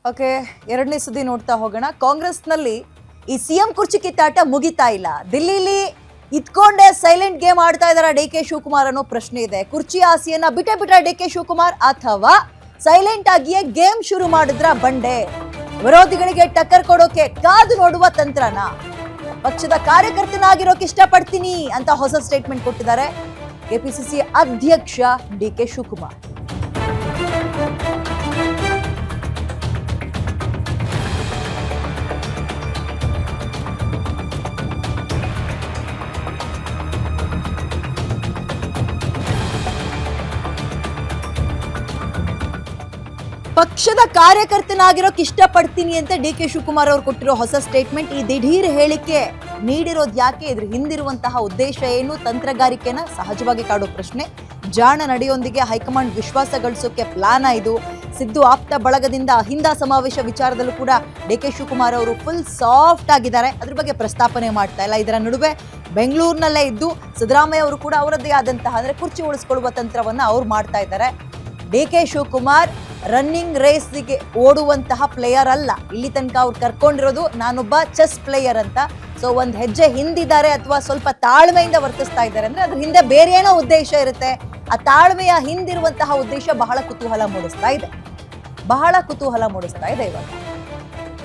Okay, ಎರಡನೇ ಸುದ್ದಿ ನೋಡ್ತಾ ಹೋಗೋಣ. ಕಾಂಗ್ರೆಸ್ನಲ್ಲಿ ಈ ಸಿಎಂ ಕುರ್ಚಿ ಕಿತ್ತಾಟ ಮುಗಿತಾ ಇಲ್ಲ. ದಿಲ್ಲಿಲಿ ಇದ್ಕೊಂಡೆ ಸೈಲೆಂಟ್ ಗೇಮ್ ಆಡ್ತಾ ಇದಾರ ಡಿ ಕೆ ಶಿವಕುಮಾರ್ ಅನ್ನೋ ಪ್ರಶ್ನೆ ಇದೆ. ಕುರ್ಚಿ ಆಸೆಯನ್ನ ಬಿಟ್ಟ ಡಿ ಕೆ ಶಿವಕುಮಾರ್ ಅಥವಾ ಸೈಲೆಂಟ್ ಆಗಿಯೇ ಗೇಮ್ ಶುರು ಮಾಡಿದ್ರ ಬಂಡೆ? ವಿರೋಧಿಗಳಿಗೆ ಟಕ್ಕರ್ ಕೊಡೋಕೆ ಕಾದು ನೋಡುವ ತಂತ್ರನ? ಪಕ್ಷದ ಕಾರ್ಯಕರ್ತನಾಗಿರೋಕೆ ಇಷ್ಟಪಡ್ತೀನಿ ಅಂತ ಹೊಸ ಸ್ಟೇಟ್ಮೆಂಟ್ ಕೊಟ್ಟಿದ್ದಾರೆ ಕೆಪಿಸಿಸಿ ಅಧ್ಯಕ್ಷ ಡಿ ಕೆ ಶಿವಕುಮಾರ್. ಪಕ್ಷದ ಕಾರ್ಯಕರ್ತನಾಗಿರೋಕೆ ಇಷ್ಟಪಡ್ತೀನಿ ಅಂತ ಡಿ ಕೆ ಶಿವಕುಮಾರ್ ಅವರು ಕೊಟ್ಟಿರೋ ಹೊಸ ಸ್ಟೇಟ್ಮೆಂಟ್. ಈ ದಿಢೀರ್ ಹೇಳಿಕೆ ನೀಡಿರೋದು ಯಾಕೆ? ಇದ್ರ ಹಿಂದಿರುವಂತಹ ಉದ್ದೇಶ ಏನು? ತಂತ್ರಗಾರಿಕೆನ ಸಹಜವಾಗಿ ಕಾಡೋ ಪ್ರಶ್ನೆ. ಜಾಣ ನಡೆಯೊಂದಿಗೆ ಹೈಕಮಾಂಡ್ ವಿಶ್ವಾಸ ಗಳಿಸೋಕೆ ಪ್ಲಾನ್ ಇದು. ಸಿದ್ದು ಆಪ್ತ ಬಳಗದಿಂದ ಅಹಿಂದ ಸಮಾವೇಶ ವಿಚಾರದಲ್ಲೂ ಕೂಡ ಡಿ ಕೆ ಶಿವಕುಮಾರ್ ಅವರು ಫುಲ್ ಸಾಫ್ಟ್ ಆಗಿದ್ದಾರೆ. ಅದ್ರ ಬಗ್ಗೆ ಪ್ರಸ್ತಾಪನೆ ಮಾಡ್ತಾ ಇಲ್ಲ. ಇದರ ನಡುವೆ ಬೆಂಗಳೂರಿನಲ್ಲೇ ಇದ್ದು ಸಿದ್ದರಾಮಯ್ಯ ಅವರು ಕೂಡ ಅವರದ್ದೇ ಆದಂತಹ ಅಂದ್ರೆ ಕುರ್ಚಿ ಉಳಿಸ್ಕೊಳ್ಳುವ ತಂತ್ರವನ್ನ ಅವ್ರು ಮಾಡ್ತಾ ಇದ್ದಾರೆ. ಡಿ ಕೆ ಶಿವಕುಮಾರ್ ರನ್ನಿಂಗ್ ರೇಸ್ಗೆ ಓಡುವಂತಹ ಪ್ಲೇಯರ್ ಅಲ್ಲ. ಇಲ್ಲಿ ತನಕ ಅವ್ರು ಕರ್ಕೊಂಡಿರೋದು ನಾನೊಬ್ಬ ಚೆಸ್ ಪ್ಲೇಯರ್ ಅಂತ. ಸೊ ಒಂದ್ ಹೆಜ್ಜೆ ಹಿಂದಿದ್ದಾರೆ ಅಥವಾ ಸ್ವಲ್ಪ ತಾಳ್ಮೆಯಿಂದ ವರ್ತಿಸ್ತಾ ಇದ್ದಾರೆ ಅಂದ್ರೆ ಅದ್ರ ಹಿಂದೆ ಬೇರೆ ಏನೋ ಉದ್ದೇಶ ಇರುತ್ತೆ. ಆ ತಾಳ್ಮೆಯ ಹಿಂದಿರುವಂತಹ ಉದ್ದೇಶ ಬಹಳ ಕುತೂಹಲ ಮೂಡಿಸ್ತಾ ಇದೆ ಇವಾಗ.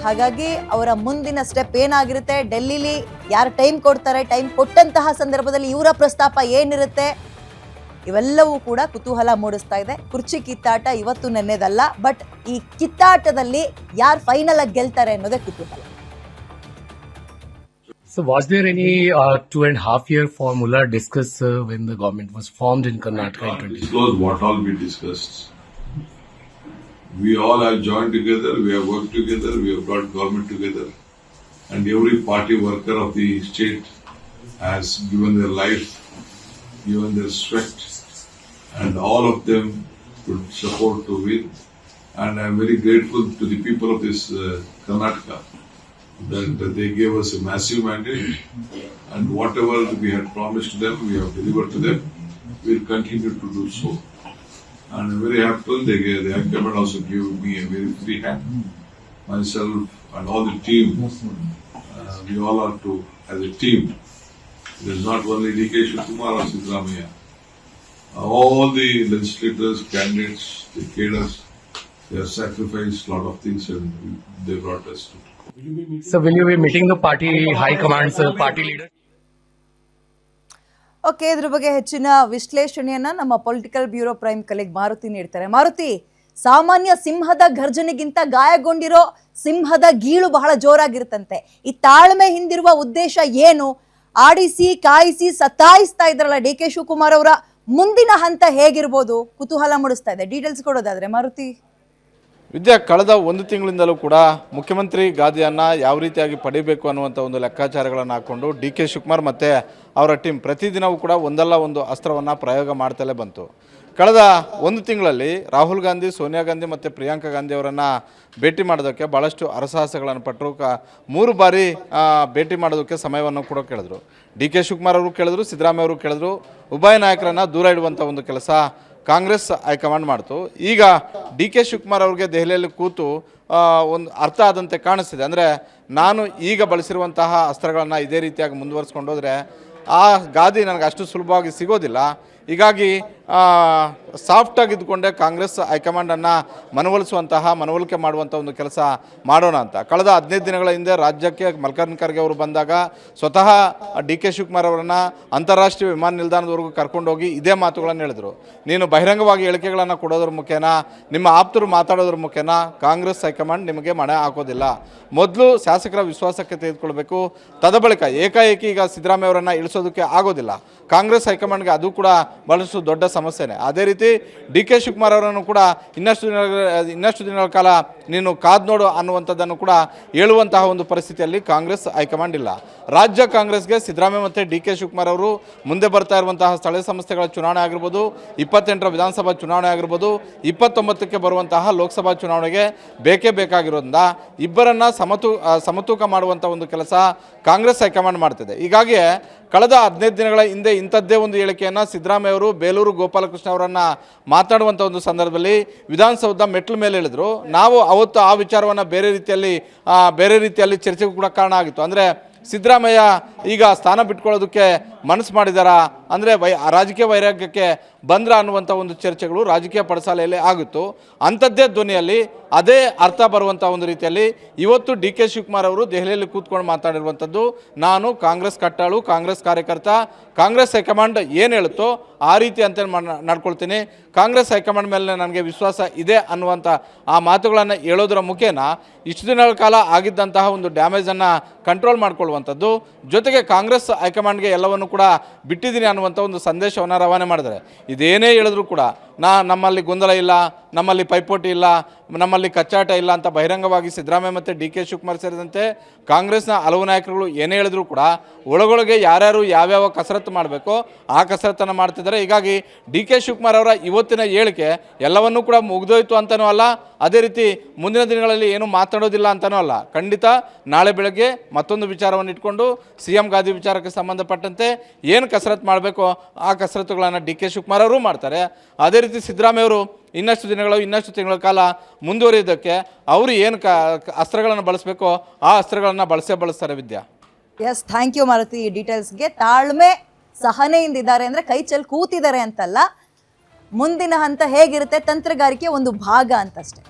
ಹಾಗಾಗಿ ಅವರ ಮುಂದಿನ ಸ್ಟೆಪ್ ಏನಾಗಿರುತ್ತೆ, ಡೆಲ್ಲಿಲಿ ಯಾರು ಟೈಮ್ ಕೊಡ್ತಾರೆ, ಟೈಮ್ ಕೊಟ್ಟಂತಹ ಸಂದರ್ಭದಲ್ಲಿ ಇವರ ಪ್ರಸ್ತಾಪ ಏನಿರುತ್ತೆ, ಇವೆಲ್ಲವೂ ಕೂಡ ಕುತೂಹಲ ಮೂಡಿಸ್ತಾ ಇದೆ. ಕುರ್ಚಿ ಕಿತ್ತಾಟ ಇವತ್ತು ನೆನ್ನೆದಲ್ಲ, ಬಟ್ ಈ ಕಿತ್ತಾಟದಲ್ಲಿ ಯಾರು ಫೈನಲ್ ಆಗಿ ಗೆಲ್ತಾರೆ ಅನ್ನೋದೇ ಕುತೂಹಲ. So was there any 2.5 year formula discussed when the government was formed in Karnataka in 20? Disclose what all we discussed. We all have joined together, we have worked together, we have brought government together, and every party worker of the state has given their life, given their sweat, and all of them could support to win. And I am very grateful to the people of this Karnataka that they gave us a massive mandate, and whatever we had promised to them, we have delivered to them. We will continue to do so. And I'm very happy the government also gave me a very free hand. Myself and all the team, we all are to, as a team. It is not only D.K. Shivakumar or Siddaramaiah. All the legislators, candidates, the cadres, they have sacrificed a lot of things and they brought us to. So will you be meeting the party high commands, party leader? Okay, ಇದ್ರ ಬಗ್ಗೆ ಹೆಚ್ಚಿನ ವಿಶ್ಲೇಷಣೆಯನ್ನ ನಮ್ಮ political bureau prime ಕಲೆಗ್ Maruti ನೀಡ್ತಾರೆ. ಮಾರುತಿ, ಸಾಮಾನ್ಯ ಸಿಂಹದ ಗರ್ಜನೆಗಿಂತ ಗಾಯಗೊಂಡಿರೋ ಸಿಂಹದ ಗೀಳು ಬಹಳ ಜೋರಾಗಿರುತ್ತಂತೆ. ಈ ತಾಳ್ಮೆ ಹಿಂದಿರುವ ಉದ್ದೇಶ ಏನು? ಆಡಿಸಿ ಕಾಯಿಸಿ ಸತಾಯಿಸ್ತಾ ಇದ್ರಲ್ಲ ಡಿ ಕೆ ಶಿವಕುಮಾರ್ ಅವರ ಮುಂದಿನ ಹಂತ ಹೇಗಿರ್ಬೋದು? ಕುತೂಹಲ ಮೂಡಿಸ್ತಾ ಇದೆ. ಡೀಟೇಲ್ಸ್ ಕೊಡೋದಾದ್ರೆ ಮಾರುತಿ. ವಿದ್ಯಾ, ಕಳೆದ ಒಂದು ತಿಂಗಳಿಂದಲೂ ಕೂಡ ಮುಖ್ಯಮಂತ್ರಿ ಗಾದಿಯನ್ನು ಯಾವ ರೀತಿಯಾಗಿ ಪಡಿಬೇಕು ಅನ್ನುವಂಥ ಒಂದು ಲೆಕ್ಕಾಚಾರಗಳನ್ನು ಹಾಕ್ಕೊಂಡು ಡಿ ಕೆ ಶಿವಕುಮಾರ್ ಮತ್ತು ಅವರ ಟೀಮ್ ಪ್ರತಿದಿನವೂ ಕೂಡ ಒಂದಲ್ಲ ಒಂದು ಅಸ್ತ್ರವನ್ನು ಪ್ರಯೋಗ ಮಾಡ್ತಲೇ ಬಂತು. ಕಳೆದ ಒಂದು ತಿಂಗಳಲ್ಲಿ ರಾಹುಲ್ ಗಾಂಧಿ, ಸೋನಿಯಾ ಗಾಂಧಿ ಮತ್ತು ಪ್ರಿಯಾಂಕಾ ಗಾಂಧಿ ಅವರನ್ನು ಭೇಟಿ ಮಾಡೋದಕ್ಕೆ ಭಾಳಷ್ಟು ಹರಸಾಹಸಗಳನ್ನು ಪಟ್ಟರು. 3 ಬಾರಿ ಭೇಟಿ ಮಾಡೋದಕ್ಕೆ ಸಮಯವನ್ನು ಕೂಡ ಕೇಳಿದ್ರು. ಡಿ ಕೆ ಶಿವಕುಮಾರ್ ಅವರು ಕೇಳಿದ್ರು, ಸಿದ್ದರಾಮಯ್ಯ ಅವರು ಕೇಳಿದ್ರು. ಉಭಯ ನಾಯಕರನ್ನು ದೂರ ಇಡುವಂಥ ಒಂದು ಕೆಲಸ ಕಾಂಗ್ರೆಸ್ ಹೈಕಮಾಂಡ್ ಮಾಡ್ತು. ಈಗ ಡಿ ಕೆ ಶಿವಕುಮಾರ್ ಅವ್ರಿಗೆ ದೆಹಲಿಯಲ್ಲಿ ಕೂತು ಒಂದು ಅರ್ಥ ಆದಂತೆ ಕಾಣಿಸ್ತಿದೆ. ಅಂದರೆ ನಾನು ಈಗ ಬಳಸಿರುವಂತಹ ಅಸ್ತ್ರಗಳನ್ನು ಇದೇ ರೀತಿಯಾಗಿ ಮುಂದುವರಿಸ್ಕೊಂಡು ಹೋದರೆ ಆ ಗಾದಿ ನನಗೆ ಅಷ್ಟು ಸುಲಭವಾಗಿ ಸಿಗೋದಿಲ್ಲ. ಹೀಗಾಗಿ ಸಾಫ್ಟಾಗಿ ಇದ್ದುಕೊಂಡೆ ಕಾಂಗ್ರೆಸ್ ಹೈಕಮಾಂಡನ್ನು ಮನವೊಲಿಕೆ ಮಾಡುವಂಥ ಒಂದು ಕೆಲಸ ಮಾಡೋಣ ಅಂತ. ಕಳೆದ 15 ದಿನಗಳ ಹಿಂದೆ ರಾಜ್ಯಕ್ಕೆ ಮಲ್ಲಿಕಾರ್ಜುನ ಖರ್ಗೆ ಅವರು ಬಂದಾಗ ಸ್ವತಃ ಡಿ ಕೆ ಶಿವಕುಮಾರ್ ಅವರನ್ನು ಅಂತಾರಾಷ್ಟ್ರೀಯ ವಿಮಾನ ನಿಲ್ದಾಣದವರೆಗೂ ಕರ್ಕೊಂಡೋಗಿ ಇದೇ ಮಾತುಗಳನ್ನು ಹೇಳಿದರು. ನೀನು ಬಹಿರಂಗವಾಗಿ ಹೇಳಿಕೆಗಳನ್ನು ಕೊಡೋದ್ರ ಮುಖೇನ, ನಿಮ್ಮ ಆಪ್ತರು ಮಾತಾಡೋದ್ರ ಮುಖೇನ ಕಾಂಗ್ರೆಸ್ ಹೈಕಮಾಂಡ್ ನಿಮಗೆ ಮಣೆ ಹಾಕೋದಿಲ್ಲ. ಮೊದಲು ಶಾಸಕರ ವಿಶ್ವಾಸಕ್ಕೆ ತೆಗೆದುಕೊಳ್ಬೇಕು, ತದಬಳಿಕ ಏಕಾಏಕಿ ಈಗ ಸಿದ್ದರಾಮಯ್ಯ ಅವರನ್ನು ಇಳಿಸೋದಕ್ಕೆ ಆಗೋದಿಲ್ಲ. ಕಾಂಗ್ರೆಸ್ ಹೈಕಮಾಂಡ್ಗೆ ಅದು ಕೂಡ ಭಾಳಷ್ಟು ದೊಡ್ಡ ಸಮಸ್ಯೆನೇ. ಅದೇ ರೀತಿ ಡಿ ಕೆ ಶಿವಕುಮಾರ್ ಅವರನ್ನು ಕೂಡ ಇನ್ನಷ್ಟು ದಿನಗಳ ಕಾಲ ನೀನು ಕಾದು ನೋಡು ಅನ್ನುವಂಥದ್ದನ್ನು ಕೂಡ ಹೇಳುವಂತಹ ಒಂದು ಪರಿಸ್ಥಿತಿಯಲ್ಲಿ ಕಾಂಗ್ರೆಸ್ ಹೈಕಮಾಂಡ್ ಇಲ್ಲ. ರಾಜ್ಯ ಕಾಂಗ್ರೆಸ್ಗೆ ಸಿದ್ದರಾಮಯ್ಯ ಮತ್ತು ಡಿ ಕೆ ಶಿವಕುಮಾರ್ ಅವರು ಮುಂದೆ ಬರ್ತಾ ಇರುವಂತಹ ಸ್ಥಳೀಯ ಸಂಸ್ಥೆಗಳ ಚುನಾವಣೆ ಆಗಿರ್ಬೋದು, 28ರ ವಿಧಾನಸಭಾ ಚುನಾವಣೆ ಆಗಿರ್ಬೋದು, 29ಕ್ಕೆ ಬರುವಂತಹ ಲೋಕಸಭಾ ಚುನಾವಣೆಗೆ ಬೇಕೇ ಬೇಕಾಗಿರೋದ್ರಿಂದ ಇಬ್ಬರನ್ನು ಸಮತೂಕ ಮಾಡುವಂಥ ಒಂದು ಕೆಲಸ ಕಾಂಗ್ರೆಸ್ ಹೈಕಮಾಂಡ್ ಮಾಡ್ತಿದೆ. ಹೀಗಾಗಿ ಕಳೆದ 15 ದಿನಗಳ ಹಿಂದೆ ಇಂಥದ್ದೇ ಒಂದು ಹೇಳಿಕೆಯನ್ನು ಸಿದ್ದರಾಮಯ್ಯ ಅವರು ಬೇಲೂರು ಗೋಪಾಲ ಗೋಪಾಲಕೃಷ್ಣ ಅವರನ್ನು ಮಾತನಾಡುವಂಥ ಒಂದು ಸಂದರ್ಭದಲ್ಲಿ ವಿಧಾನಸೌಧ ಮೆಟ್ಲ ಮೇಲೆ ಹೇಳಿದ್ರು. ನಾವು ಅವತ್ತು ಆ ವಿಚಾರವನ್ನು ಬೇರೆ ರೀತಿಯಲ್ಲಿ ಚರ್ಚೆಗೂ ಕೂಡ ಕಾರಣ ಆಗಿತ್ತು. ಅಂದರೆ ಸಿದ್ದರಾಮಯ್ಯ ಈಗ ಸ್ಥಾನ ಬಿಟ್ಕೊಳ್ಳೋದಕ್ಕೆ ಮನಸ್ಸು ಮಾಡಿದಾರಾ, ಅಂದರೆ ರಾಜಕೀಯ ವೈರಾಗ್ಯಕ್ಕೆ ಬಂದ್ರ ಅನ್ನುವಂಥ ಒಂದು ಚರ್ಚೆಗಳು ರಾಜಕೀಯ ಪಡಸಾಲೆಯಲ್ಲಿ ಆಗಿತ್ತು. ಅಂಥದ್ದೇ ಧ್ವನಿಯಲ್ಲಿ ಅದೇ ಅರ್ಥ ಬರುವಂಥ ಒಂದು ರೀತಿಯಲ್ಲಿ ಇವತ್ತು ಡಿ ಕೆ ಶಿವಕುಮಾರ್ ಅವರು ದೆಹಲಿಯಲ್ಲಿ ಕೂತ್ಕೊಂಡು ಮಾತಾಡಿರುವಂಥದ್ದು, ನಾನು ಕಾಂಗ್ರೆಸ್ ಕಟ್ಟಾಳು, ಕಾಂಗ್ರೆಸ್ ಕಾರ್ಯಕರ್ತ, ಕಾಂಗ್ರೆಸ್ ಹೈಕಮಾಂಡ್ ಏನು ಹೇಳುತ್ತೋ ಆ ರೀತಿ ಅಂತ ನಡ್ಕೊಳ್ತೀನಿ, ಕಾಂಗ್ರೆಸ್ ಹೈಕಮಾಂಡ್ ಮೇಲೆ ನನಗೆ ವಿಶ್ವಾಸ ಇದೆ ಅನ್ನುವಂಥ ಆ ಮಾತುಗಳನ್ನು ಹೇಳೋದರ ಮುಖೇನ ಇಷ್ಟು ದಿನಗಳ ಕಾಲ ಆಗಿದ್ದಂತಹ ಒಂದು ಡ್ಯಾಮೇಜನ್ನು ಕಂಟ್ರೋಲ್ ಮಾಡ್ಕೊಳ್ಳುವಂಥದ್ದು, ಜೊತೆಗೆ ಕಾಂಗ್ರೆಸ್ ಹೈಕಮಾಂಡ್ಗೆ ಎಲ್ಲವನ್ನು ಕೂಡ ಬಿಟ್ಟಿದ್ದೀನಿ ಅನ್ನುವಂಥ ಒಂದು ಸಂದೇಶವನ್ನು ರವಾನೆ ಮಾಡಿದ್ದಾರೆ. ಇದೇನೇ ಹೇಳಿದ್ರು ಕೂಡ ನಮ್ಮಲ್ಲಿ ಗೊಂದಲ ಇಲ್ಲ, ನಮ್ಮಲ್ಲಿ ಪೈಪೋಟಿ ಇಲ್ಲ, ನಮ್ಮಲ್ಲಿ ಕಚ್ಚಾಟ ಇಲ್ಲ ಅಂತ ಬಹಿರಂಗವಾಗಿ ಸಿದ್ದರಾಮಯ್ಯ ಮತ್ತು ಡಿ ಕೆ ಶಿವಕುಮಾರ್ ಸೇರಿದಂತೆ ಕಾಂಗ್ರೆಸ್ನ ಹಲವು ನಾಯಕರುಗಳು ಏನೇ ಹೇಳಿದ್ರು ಕೂಡ ಒಳಗೊಳಗೆ ಯಾರ್ಯಾರು ಯಾವ್ಯಾವ ಕಸರತ್ತು ಮಾಡಬೇಕೋ ಆ ಕಸರತ್ತನ್ನು ಮಾಡ್ತಿದ್ದಾರೆ. ಹೀಗಾಗಿ ಡಿ ಕೆ ಶಿವಕುಮಾರ್ ಅವರ ಇವತ್ತಿನ ಹೇಳಿಕೆ ಎಲ್ಲವನ್ನೂ ಕೂಡ ಮುಗಿದೋಯ್ತು ಅಂತನೂ ಅಲ್ಲ, ಅದೇ ರೀತಿ ಮುಂದಿನ ದಿನಗಳಲ್ಲಿ ಏನು ಮಾತಾಡೋದಿಲ್ಲ ಅಂತನೂ ಅಲ್ಲ. ಖಂಡಿತ ನಾಳೆ ಬೆಳಗ್ಗೆ ಮತ್ತೊಂದು ವಿಚಾರವನ್ನು ಇಟ್ಕೊಂಡು CM ಗಾದಿ ವಿಚಾರಕ್ಕೆ ಸಂಬಂಧಪಟ್ಟಂತೆ ಏನು ಕಸರತ್ತು ಮಾಡಬೇಕೋ ಆ ಕಸರತ್ತುಗಳನ್ನು ಡಿ ಕೆ ಶಿವಕುಮಾರ್ ಅವರು ಮಾಡ್ತಾರೆ. ಅದೇ ರೀತಿ ಸಿದ್ದರಾಮಯ್ಯ ಅವರು ಇನ್ನಷ್ಟು ತಿಂಗಳ ಕಾಲ ಮುಂದುವರಿಯೋದಕ್ಕೆ ಅವರು ಏನು ಅಸ್ತ್ರಗಳನ್ನು ಬಳಸಬೇಕೋ ಆ ಅಸ್ತ್ರಗಳನ್ನು ಬಳಸ್ತಾರೆ. ವಿದ್ಯಾ, ಎಸ್, ಥ್ಯಾಂಕ್ ಯು ಮಾರುತಿ ಈ ಡೀಟೇಲ್ಸ್ಗೆ. ತಾಳ್ಮೆ ಸಹನೆಯಿಂದ ಇದ್ದಾರೆ ಅಂದರೆ ಕೈ ಚೆಲ್ಲಿ ಕೂತಿದ್ದಾರೆ ಅಂತಲ್ಲ, ಮುಂದಿನ ಹಂತ ಹೇಗಿರುತ್ತೆ ತಂತ್ರಗಾರಿಕೆ ಒಂದು ಭಾಗ ಅಂತಷ್ಟೇ.